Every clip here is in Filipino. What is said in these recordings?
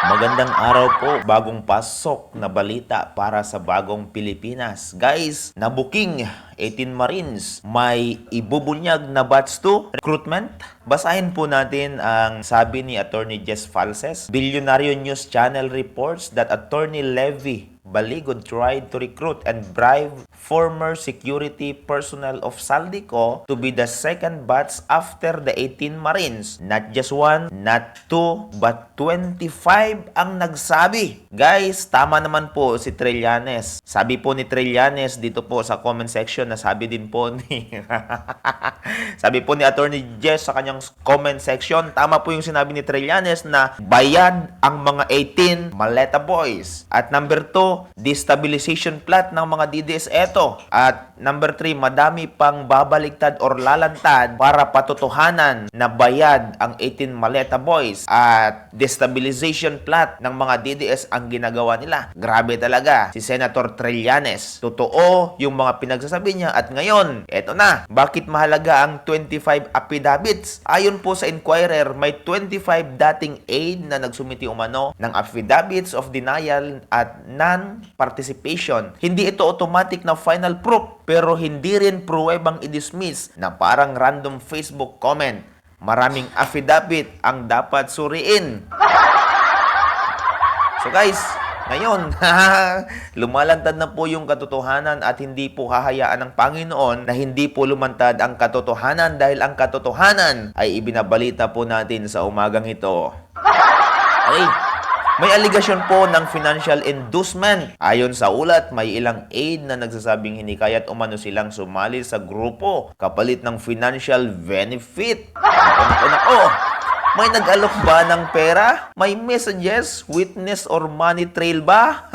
Magandang araw po, bagong pasok na balita para sa bagong Pilipinas. Guys, nabuking 18 Marines, may ibubunyag na batch 2 recruitment. Basahin po natin ang sabi ni Attorney Jess Falses. Billionario News Channel reports that Attorney Levy Baligon tried to recruit and bribe former security personnel of Saldico to be the second batch after the 18 Marines. Not just one, not two, but 25 ang nagsabi. Guys, tama naman po si Trillanes. Sabi po ni Trillanes dito po sa comment section na sabi din po ni sabi po ni Attorney Jess sa kanyang comment section, tama po yung sinabi ni Trillanes na bayad ang mga 18 Maleta Boys. At number 2, destabilization plot ng mga DDS eto. At number 3, madami pang babaligtad or lalantad para patotohanan na bayad ang 18 Maleta Boys. At destabilization plot ng mga DDS ang ginagawa nila. Grabe talaga si Senator Trillanes. Totoo yung mga pinagsasabi niya at ngayon, eto na. Bakit mahalaga ang 25 affidavits? Ayon po sa Inquirer, may 25 dating aide na nagsumiti umano ng affidavits of denial at non-participation. Hindi ito automatic na final proof, pero hindi rin pruwebang i-dismiss na parang random Facebook comment. Maraming affidavit ang dapat suriin. So guys, ngayon, lumalantad na po yung katotohanan at hindi po hahayaan ng Panginoon na hindi po lumantad ang katotohanan dahil ang katotohanan ay ibinabalita po natin sa umagang ito. Okay. May aligasyon po ng financial inducement. Ayon sa ulat, may ilang aid na nagsasabing hinikayat umano silang sumali sa grupo kapalit ng financial benefit. Nako. May nag-alok ba ng pera? May messages, witness, or money trail ba?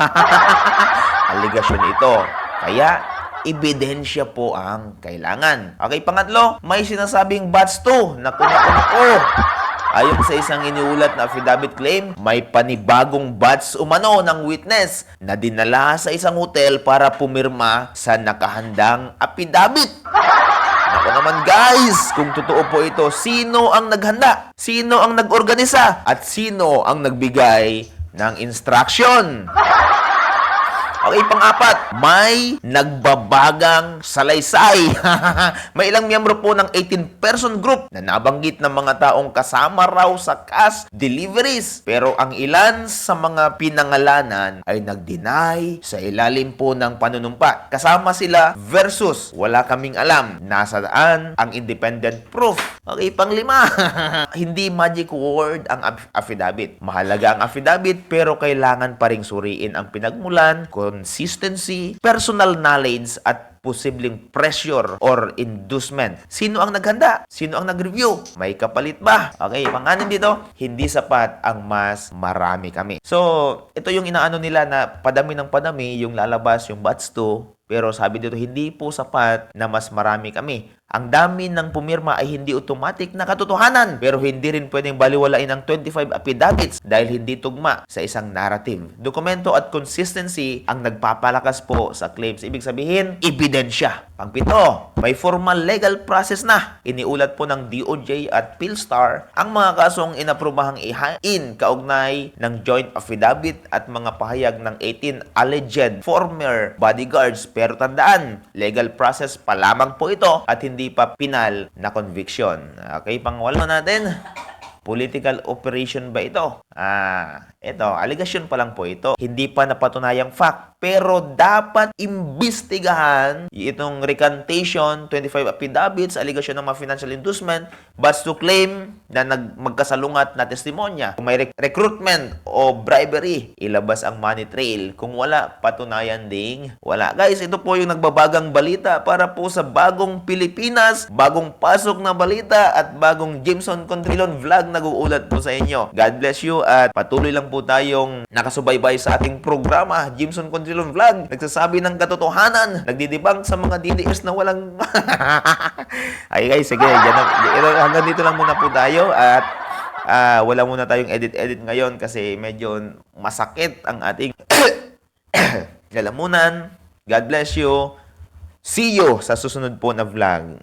Aligasyon ito. Kaya, ebidensya po ang kailangan. Okay, pangatlo, may sinasabing batch 2. Naku. Ayon sa isang iniulat na affidavit claim, may panibagong batch umano ng witness na dinala sa isang hotel para pumirma sa nakahandang affidavit. Ako naman guys, kung totoo po ito, sino ang naghanda? Sino ang nag-organisa? At sino ang nagbigay ng instruction? Okay, pang-apat, may nagbabagang salaysay. May ilang miyembro po ng 18-person group na nabanggit ng mga taong kasama raw sa cash deliveries. Pero ang ilan sa mga pinangalanan ay nag-deny sa ilalim po ng panunumpa. Kasama sila versus wala kaming alam nasaan ang independent proof. Okay, pang-lima, hindi magic word ang affidavit. Mahalaga ang affidavit pero kailangan pa ring suriin ang pinagmulan, consistency, personal knowledge at posibleng pressure or inducement. Sino ang naghanda? Sino ang nag-review? May kapalit ba? Okay, pangalan dito, hindi sapat ang mas marami kami. So, ito yung inaano nila na padami ng padami yung lalabas yung batch 2. Pero sabi dito, hindi po sapat na mas marami kami. Ang dami ng pumirma ay hindi automatic na katotohanan. Pero hindi rin pwedeng baliwalain ang 25 affidavits dahil hindi tugma sa isang narrative. Dokumento at consistency ang nagpapalakas po sa claims. Ibig sabihin, ebidensya. Pangpito, may formal legal process na. Iniulat po ng DOJ at PhilStar ang mga kasong inaprobahang ihain kaugnay ng joint affidavit at mga pahayag ng 18 alleged former bodyguards. Pero tandaan, legal process pa lamang po ito at hindi pa pinal na conviction. Okay, pangwalo natin. Political operation ba ito? Ito, aligasyon pa lang po ito. Hindi pa napatunayang fact. Pero dapat imbestigahan itong recantation, 25 affidavits, aligasyon ng mga financial inducement, but to claim na magkasalungat na testimonya. Kung may recruitment o bribery, ilabas ang money trail. Kung wala, patunayan ding wala. Guys, ito po yung nagbabagang balita para po sa bagong Pilipinas, bagong pasok na balita at bagong Jimson Contrilon vlog nag-uulat po sa inyo. God bless you at patuloy lang po tayong nakasubaybay sa ating programa, Jimson Contrilon Vlog. Nagsasabi ng katotohanan, nagdidibang sa mga DDS na walang... Ay guys, sige, hanggang dito lang muna po tayo at wala muna tayong edit-edit ngayon kasi medyo masakit ang ating lalamunan. God bless you. See you sa susunod po na vlog.